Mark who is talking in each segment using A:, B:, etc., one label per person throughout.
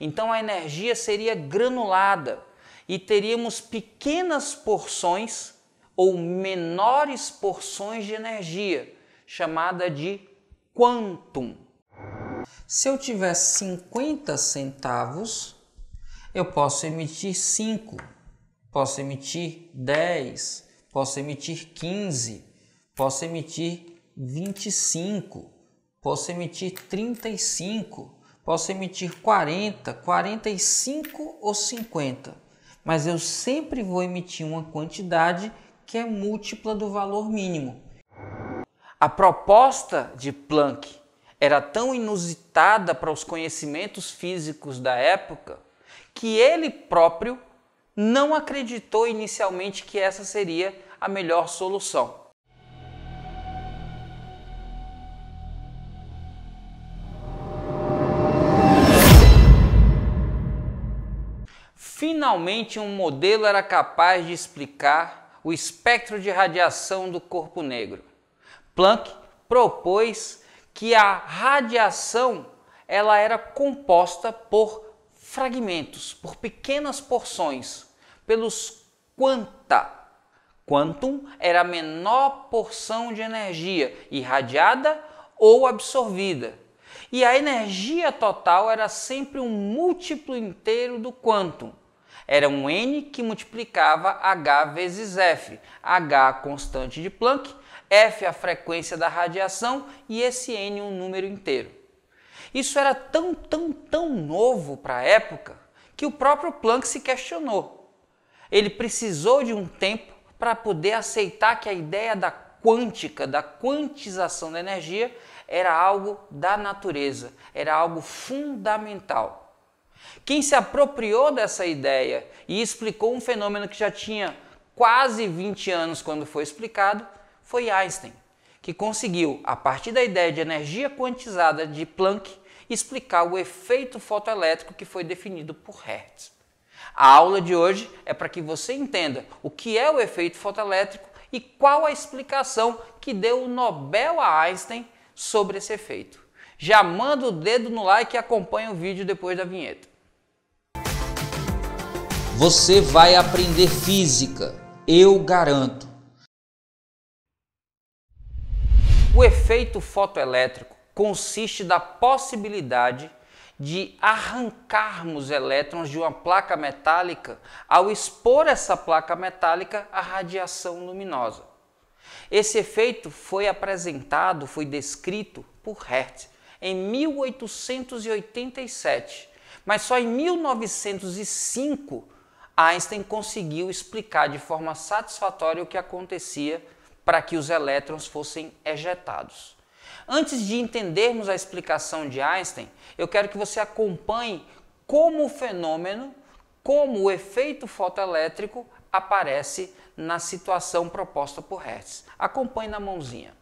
A: Então a energia seria granulada e teríamos pequenas porções ou menores porções de energia, chamada de quantum. Se eu tiver 50 centavos, eu posso emitir 5, posso emitir 10, posso emitir 15, posso emitir 25, posso emitir 35, posso emitir 40, 45 ou 50. Mas eu sempre vou emitir uma quantidade que é múltipla do valor mínimo. A proposta de Planck era tão inusitada para os conhecimentos físicos da época que ele próprio não acreditou inicialmente que essa seria a melhor solução. Finalmente, um modelo era capaz de explicar o espectro de radiação do corpo negro. Planck propôs que a radiação ela era composta por fragmentos, por pequenas porções, pelos quanta. Quantum era a menor porção de energia irradiada ou absorvida. E a energia total era sempre um múltiplo inteiro do quantum. Era um n que multiplicava h vezes f, h a constante de Planck, f a frequência da radiação e esse n um número inteiro. Isso era tão novo para a época que o próprio Planck se questionou. Ele precisou de um tempo para poder aceitar que a ideia da quântica, da quantização da energia, era algo da natureza, era algo fundamental. Quem se apropriou dessa ideia e explicou um fenômeno que já tinha quase 20 anos quando foi explicado, foi Einstein, que conseguiu, a partir da ideia de energia quantizada de Planck, explicar o efeito fotoelétrico que foi definido por Hertz. A aula de hoje é para que você entenda o que é o efeito fotoelétrico e qual a explicação que deu o Nobel a Einstein sobre esse efeito. Já manda o dedo no like e acompanha o vídeo depois da vinheta.
B: Você vai aprender física, eu garanto.
A: O efeito fotoelétrico consiste da possibilidade de arrancarmos elétrons de uma placa metálica ao expor essa placa metálica à radiação luminosa. Esse efeito foi apresentado, foi descrito por Hertz em 1887, mas só em 1905 Einstein conseguiu explicar de forma satisfatória o que acontecia para que os elétrons fossem ejetados. Antes de entendermos a explicação de Einstein, eu quero que você acompanhe como o fenômeno, como o efeito fotoelétrico aparece na situação proposta por Hertz. Acompanhe na mãozinha.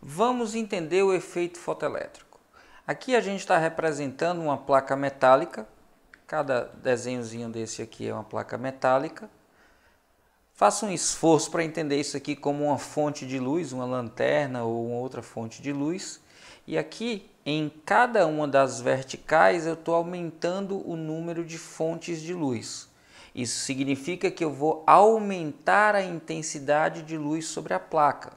A: Vamos entender o efeito fotoelétrico. Aqui a gente está representando uma placa metálica. Cada desenhozinho desse aqui é uma placa metálica. Faça um esforço para entender isso aqui como uma fonte de luz, uma lanterna ou uma outra fonte de luz. E aqui, em cada uma das verticais, eu estou aumentando o número de fontes de luz. Isso significa que eu vou aumentar a intensidade de luz sobre a placa.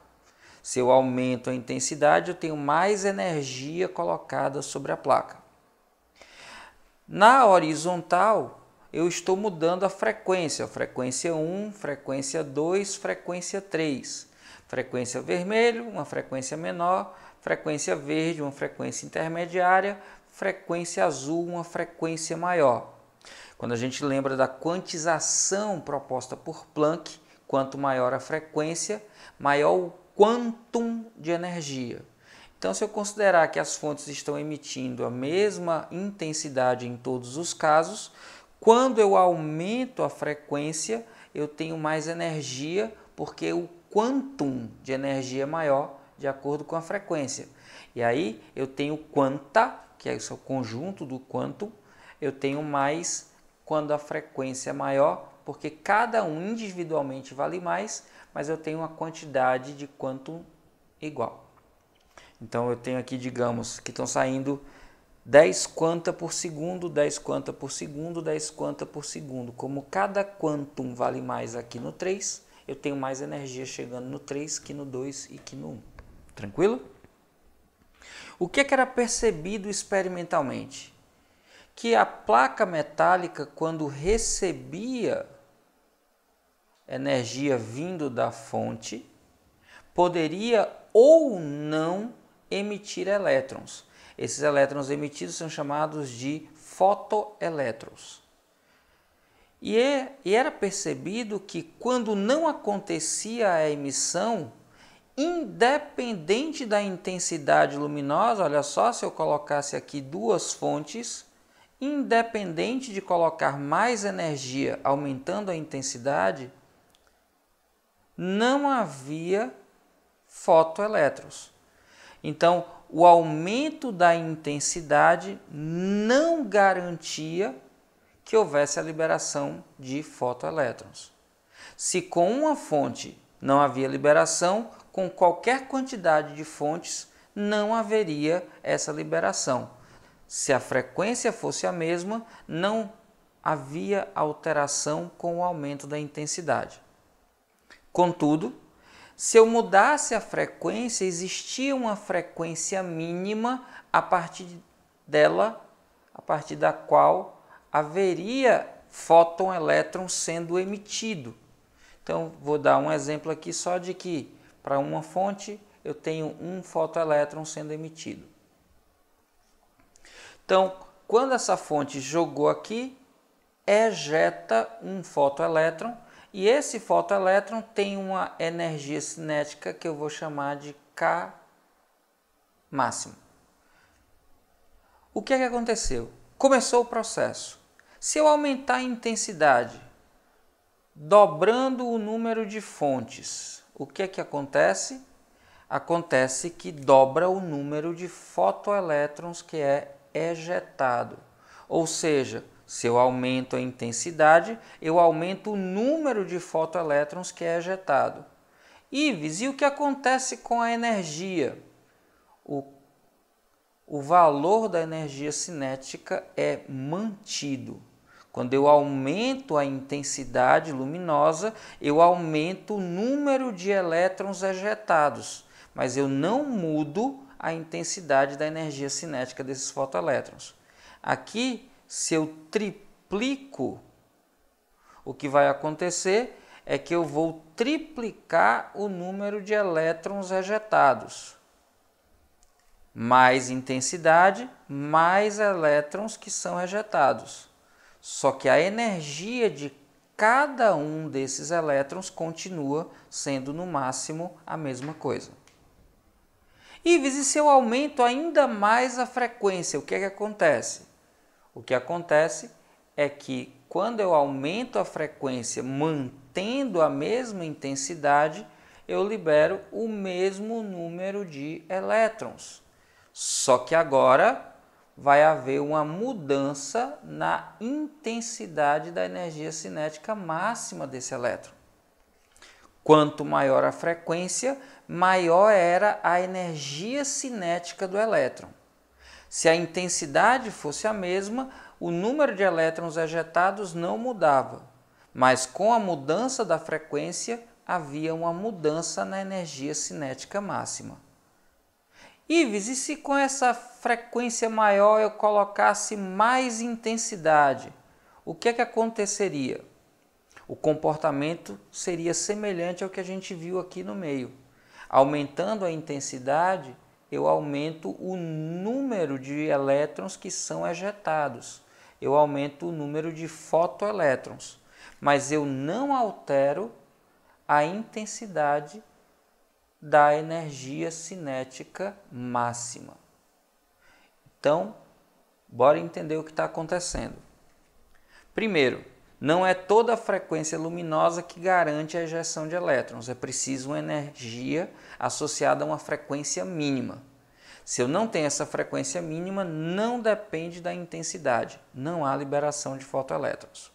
A: Se eu aumento a intensidade, eu tenho mais energia colocada sobre a placa. Na horizontal, eu estou mudando a frequência 1, frequência 2, frequência 3. Frequência vermelho, uma frequência menor, frequência verde, uma frequência intermediária, frequência azul, uma frequência maior. Quando a gente lembra da quantização proposta por Planck, quanto maior a frequência, maior o quantum de energia. Então, se eu considerar que as fontes estão emitindo a mesma intensidade em todos os casos, quando eu aumento a frequência, eu tenho mais energia, porque o quantum de energia é maior de acordo com a frequência. E aí eu tenho quanta, que é o conjunto do quantum, eu tenho mais quando a frequência é maior, porque cada um individualmente vale mais, mas eu tenho uma quantidade de quantum igual. Então eu tenho aqui, digamos, que estão saindo 10 quanta por segundo, 10 quanta por segundo, 10 quanta por segundo. Como cada quantum vale mais aqui no 3, eu tenho mais energia chegando no 3 que no 2 e que no 1. Tranquilo? O que era percebido experimentalmente? Que a placa metálica, quando recebia energia vindo da fonte, poderia ou não emitir elétrons. Esses elétrons emitidos são chamados de fotoelétrons. E era percebido que quando não acontecia a emissão, independente da intensidade luminosa, olha só, se eu colocasse aqui duas fontes, independente de colocar mais energia aumentando a intensidade, não havia fotoelétrons. Então, o aumento da intensidade não garantia que houvesse a liberação de fotoelétrons. Se com uma fonte não havia liberação, com qualquer quantidade de fontes não haveria essa liberação. Se a frequência fosse a mesma, não havia alteração com o aumento da intensidade. Contudo, se eu mudasse a frequência, existia uma frequência mínima a partir da qual haveria fóton elétron sendo emitido. Então, vou dar um exemplo aqui só de que para uma fonte eu tenho um fotoelétron sendo emitido. Então, quando essa fonte jogou aqui, ejeta um fotoelétron, e esse fotoelétron tem uma energia cinética que eu vou chamar de K máximo. O que aconteceu? Começou o processo. Se eu aumentar a intensidade, dobrando o número de fontes, o que acontece? Acontece que dobra o número de fotoelétrons que é ejetado. Ou seja, se eu aumento a intensidade, eu aumento o número de fotoelétrons que é ejetado. Ives, e o que acontece com a energia? O valor da energia cinética é mantido. Quando eu aumento a intensidade luminosa, eu aumento o número de elétrons ejetados, mas eu não mudo a intensidade da energia cinética desses fotoelétrons. Aqui, se eu triplico, o que vai acontecer é que eu vou triplicar o número de elétrons ejetados. Mais intensidade, mais elétrons que são ejetados. Só que a energia de cada um desses elétrons continua sendo no máximo a mesma coisa. Ives, e se eu aumento ainda mais a frequência, o que acontece? O que acontece é que quando eu aumento a frequência mantendo a mesma intensidade, eu libero o mesmo número de elétrons. Só que agora vai haver uma mudança na intensidade da energia cinética máxima desse elétron. Quanto maior a frequência, maior era a energia cinética do elétron. Se a intensidade fosse a mesma, o número de elétrons ejetados não mudava, mas com a mudança da frequência havia uma mudança na energia cinética máxima. Ives, e se com essa frequência maior eu colocasse mais intensidade, o que aconteceria? O comportamento seria semelhante ao que a gente viu aqui no meio. Aumentando a intensidade, eu aumento o número de elétrons que são ejetados. Eu aumento o número de fotoelétrons, mas eu não altero a intensidade da energia cinética máxima. Então, bora entender o que está acontecendo. Primeiro, não é toda a frequência luminosa que garante a ejeção de elétrons. É preciso uma energia associada a uma frequência mínima. Se eu não tenho essa frequência mínima, não depende da intensidade. Não há liberação de fotoelétrons.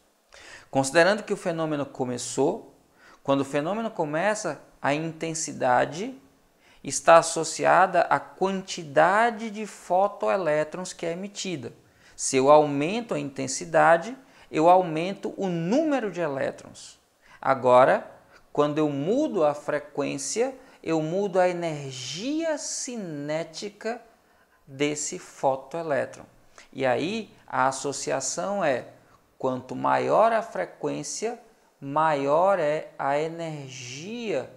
A: Considerando que o fenômeno começou, quando o fenômeno começa, a intensidade está associada à quantidade de fotoelétrons que é emitida. Se eu aumento a intensidade, eu aumento o número de elétrons. Agora, quando eu mudo a frequência, eu mudo a energia cinética desse fotoelétron. E aí a associação é: quanto maior a frequência, maior é a energia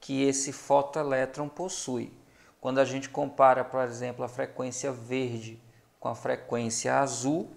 A: que esse fotoelétron possui. Quando a gente compara, por exemplo, a frequência verde com a frequência azul,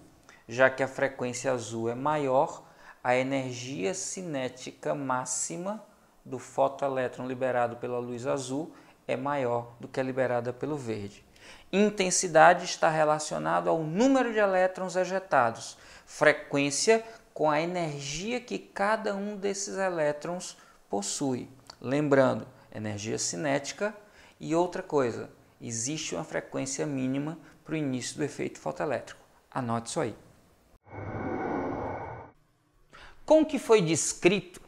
A: já que a frequência azul é maior, a energia cinética máxima do fotoelétron liberado pela luz azul é maior do que a liberada pelo verde. Intensidade está relacionado ao número de elétrons ejetados, frequência com a energia que cada um desses elétrons possui. Lembrando, energia cinética e outra coisa, existe uma frequência mínima para o início do efeito fotoelétrico. Anote isso aí. Com o que foi descrito,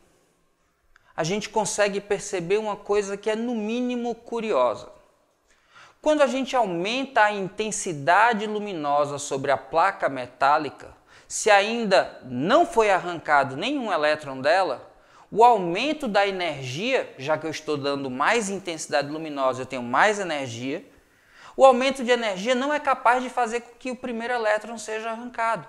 A: a gente consegue perceber uma coisa que é no mínimo curiosa. Quando a gente aumenta a intensidade luminosa sobre a placa metálica, se ainda não foi arrancado nenhum elétron dela, o aumento da energia, já que eu estou dando mais intensidade luminosa, eu tenho mais energia, o aumento de energia não é capaz de fazer com que o primeiro elétron seja arrancado.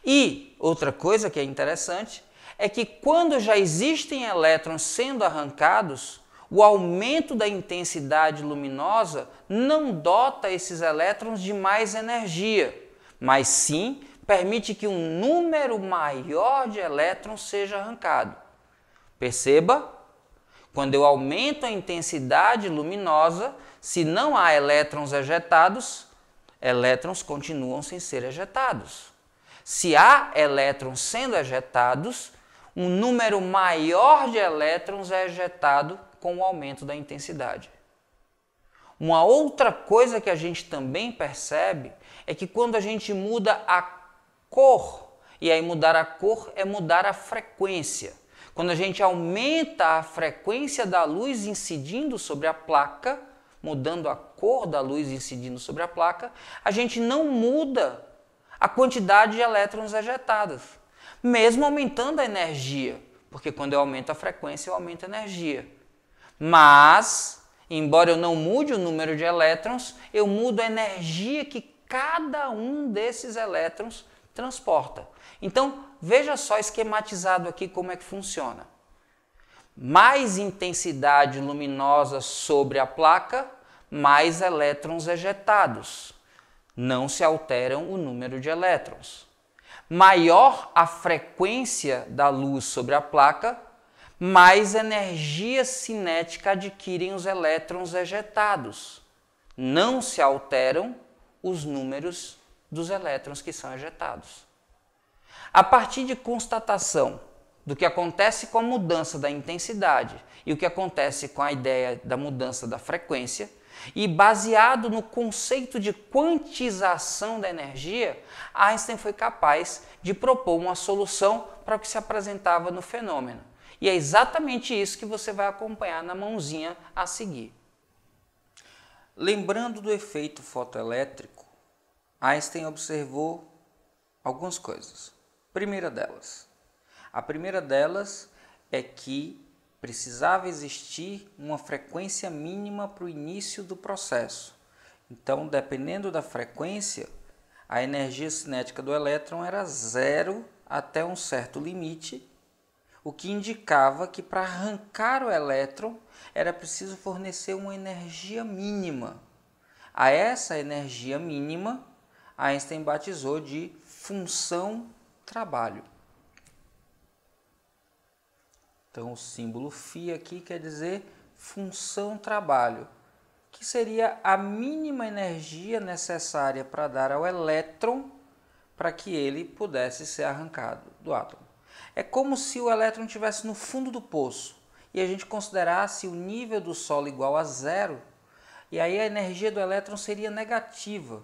A: E outra coisa que é interessante é que quando já existem elétrons sendo arrancados, o aumento da intensidade luminosa não dota esses elétrons de mais energia, mas sim permite que um número maior de elétrons seja arrancado. Perceba, quando eu aumento a intensidade luminosa, se não há elétrons ejetados, elétrons continuam sem ser ejetados. Se há elétrons sendo ejetados, um número maior de elétrons é ejetado com o aumento da intensidade. Uma outra coisa que a gente também percebe é que quando a gente muda a cor, e aí mudar a cor é mudar a frequência. Quando a gente aumenta a frequência da luz incidindo sobre a placa, mudando a cor da luz incidindo sobre a placa, a gente não muda a quantidade de elétrons ejetados, mesmo aumentando a energia, porque quando eu aumento a frequência, eu aumento a energia. Mas, embora eu não mude o número de elétrons, eu mudo a energia que cada um desses elétrons transporta. Então, veja só esquematizado aqui como é que funciona. Mais intensidade luminosa sobre a placa, mais elétrons ejetados. Não se alteram o número de elétrons. Maior a frequência da luz sobre a placa, mais energia cinética adquirem os elétrons ejetados. Não se alteram os números dos elétrons que são ejetados. A partir de constatação do que acontece com a mudança da intensidade e o que acontece com a ideia da mudança da frequência, e baseado no conceito de quantização da energia, Einstein foi capaz de propor uma solução para o que se apresentava no fenômeno. E é exatamente isso que você vai acompanhar na mãozinha a seguir. Lembrando do efeito fotoelétrico, Einstein observou algumas coisas. A primeira delas é que precisava existir uma frequência mínima para o início do processo. Então, dependendo da frequência, a energia cinética do elétron era zero até um certo limite, o que indicava que para arrancar o elétron era preciso fornecer uma energia mínima. A essa energia mínima, Einstein batizou de função trabalho. Então, o símbolo φ aqui quer dizer função trabalho, que seria a mínima energia necessária para dar ao elétron para que ele pudesse ser arrancado do átomo. É como se o elétron estivesse no fundo do poço e a gente considerasse o nível do solo igual a zero, e aí a energia do elétron seria negativa,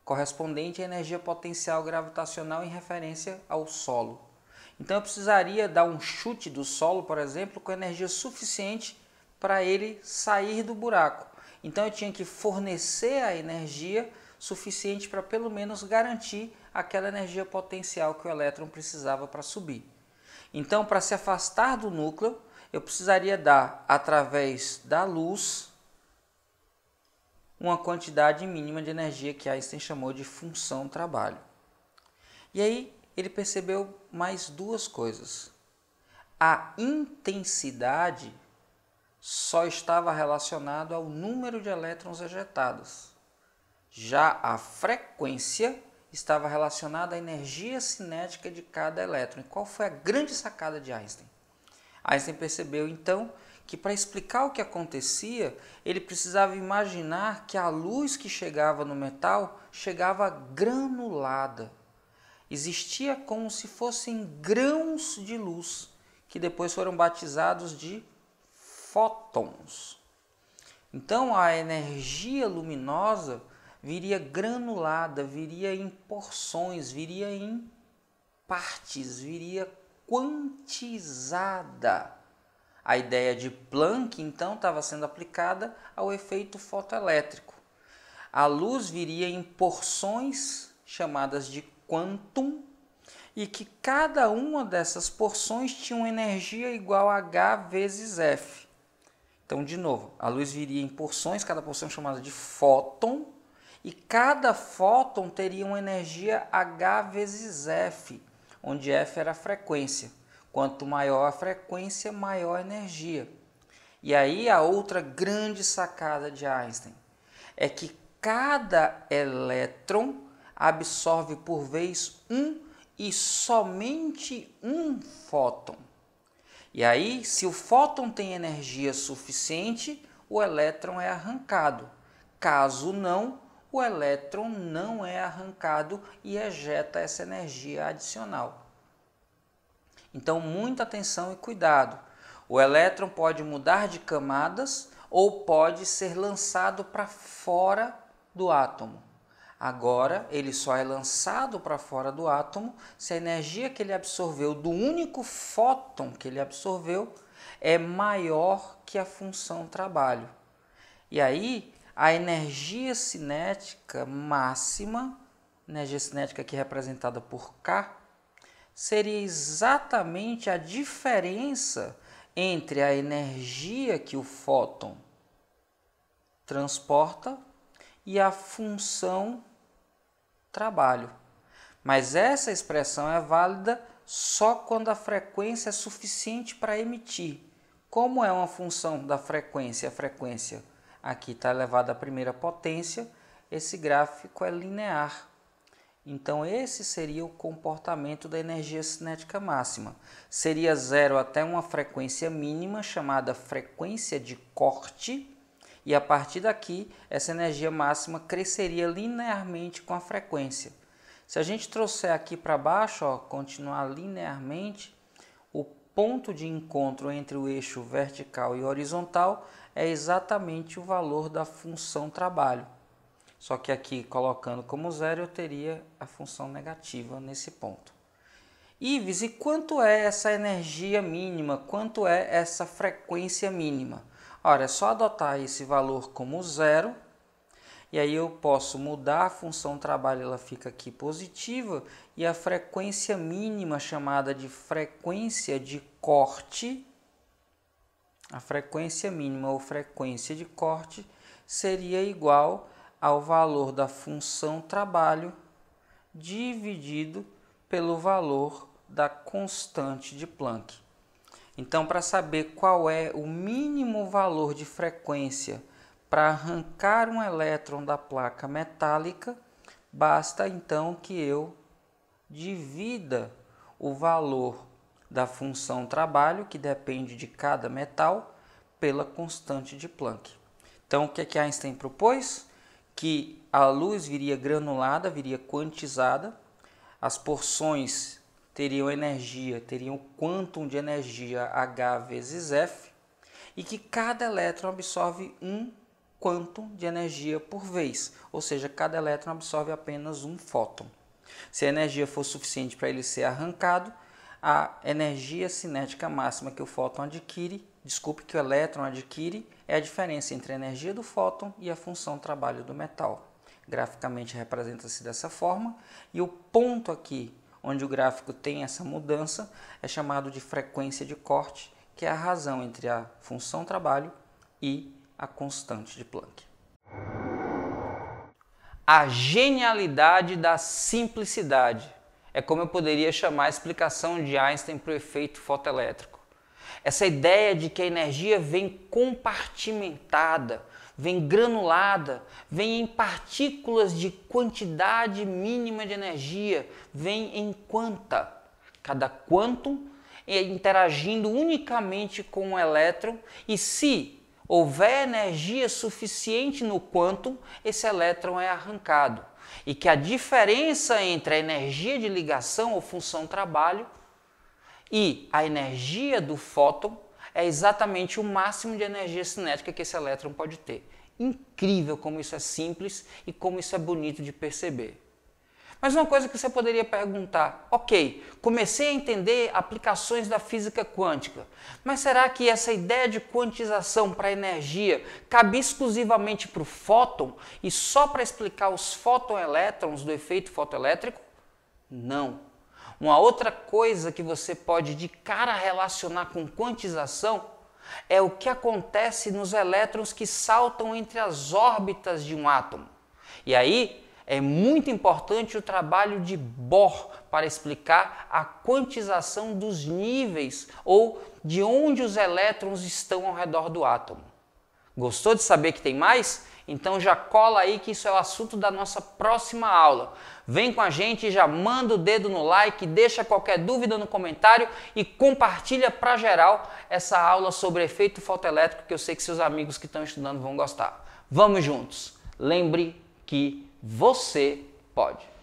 A: correspondente à energia potencial gravitacional em referência ao solo. Então eu precisaria dar um chute do solo, por exemplo, com energia suficiente para ele sair do buraco. Então eu tinha que fornecer a energia suficiente para pelo menos garantir aquela energia potencial que o elétron precisava para subir. Então, para se afastar do núcleo, eu precisaria dar, através da luz, uma quantidade mínima de energia que Einstein chamou de função trabalho. E aí ele percebeu mais duas coisas. A intensidade só estava relacionada ao número de elétrons ejetados. Já a frequência estava relacionada à energia cinética de cada elétron. E qual foi a grande sacada de Einstein? Einstein percebeu então que para explicar o que acontecia, ele precisava imaginar que a luz que chegava no metal chegava granulada. Existia como se fossem grãos de luz, que depois foram batizados de fótons. Então a energia luminosa viria granulada, viria em porções, viria em partes, viria quantizada. A ideia de Planck, então, estava sendo aplicada ao efeito fotoelétrico. A luz viria em porções chamadas de quantum, e que cada uma dessas porções tinha uma energia igual a H vezes F. Então, de novo, a luz viria em porções, cada porção chamada de fóton, e cada fóton teria uma energia H vezes F, onde F era a frequência. Quanto maior a frequência, maior a energia. E aí a outra grande sacada de Einstein é que cada elétron absorve por vez um e somente um fóton. E aí, se o fóton tem energia suficiente, o elétron é arrancado. Caso não, o elétron não é arrancado e ejeta essa energia adicional. Então, muita atenção e cuidado. O elétron pode mudar de camadas ou pode ser lançado para fora do átomo. Agora, ele só é lançado para fora do átomo se a energia que ele absorveu do único fóton que ele absorveu é maior que a função trabalho. E aí, a energia cinética máxima, energia cinética aqui representada por K, seria exatamente a diferença entre a energia que o fóton transporta e a função trabalho. Mas essa expressão é válida só quando a frequência é suficiente para emitir. Como é uma função da frequência, a frequência aqui está elevada à primeira potência, esse gráfico é linear. Então, esse seria o comportamento da energia cinética máxima. Seria zero até uma frequência mínima, chamada frequência de corte, e a partir daqui, essa energia máxima cresceria linearmente com a frequência. Se a gente trouxer aqui para baixo, ó, continuar linearmente, o ponto de encontro entre o eixo vertical e horizontal é exatamente o valor da função trabalho. Só que aqui, colocando como zero, eu teria a função negativa nesse ponto. Ives, e quanto é essa energia mínima? Quanto é essa frequência mínima? Ora, é só adotar esse valor como zero, e aí eu posso mudar a função trabalho, ela fica aqui positiva, e a frequência mínima, chamada de frequência de corte, a frequência mínima ou frequência de corte seria igual ao valor da função trabalho dividido pelo valor da constante de Planck. Então, para saber qual é o mínimo valor de frequência para arrancar um elétron da placa metálica, basta então que eu divida o valor da função trabalho, que depende de cada metal, pela constante de Planck. Então, o que Einstein propôs? Que a luz viria granulada, viria quantizada, as porções teriam energia, teriam quantum de energia H vezes F, e que cada elétron absorve um quantum de energia por vez, ou seja, cada elétron absorve apenas um fóton. Se a energia for suficiente para ele ser arrancado, a energia cinética máxima que o fóton adquire, que o elétron adquire, é a diferença entre a energia do fóton e a função trabalho do metal. Graficamente representa-se dessa forma, e o ponto aqui onde o gráfico tem essa mudança é chamado de frequência de corte, que é a razão entre a função trabalho e a constante de Planck. A genialidade da simplicidade é como eu poderia chamar a explicação de Einstein para o efeito fotoelétrico. Essa ideia de que a energia vem compartimentada, vem granulada, vem em partículas de quantidade mínima de energia, vem em quanta. Cada quantum interagindo unicamente com o elétron, e se houver energia suficiente no quantum, esse elétron é arrancado. E que a diferença entre a energia de ligação ou função trabalho e a energia do fóton é exatamente o máximo de energia cinética que esse elétron pode ter. Incrível como isso é simples e como isso é bonito de perceber. Mas uma coisa que você poderia perguntar, ok, comecei a entender aplicações da física quântica, mas será que essa ideia de quantização para a energia cabe exclusivamente para o fóton e só para explicar os fóton-elétrons do efeito fotoelétrico? Não. Uma outra coisa que você pode de cara relacionar com quantização é o que acontece nos elétrons que saltam entre as órbitas de um átomo. E aí é muito importante o trabalho de Bohr para explicar a quantização dos níveis ou de onde os elétrons estão ao redor do átomo. Gostou de saber que tem mais? Então já cola aí que isso é o assunto da nossa próxima aula. Vem com a gente, já manda o dedo no like, deixa qualquer dúvida no comentário e compartilha para geral essa aula sobre efeito fotoelétrico que eu sei que seus amigos que estão estudando vão gostar. Vamos juntos! Lembre que você pode!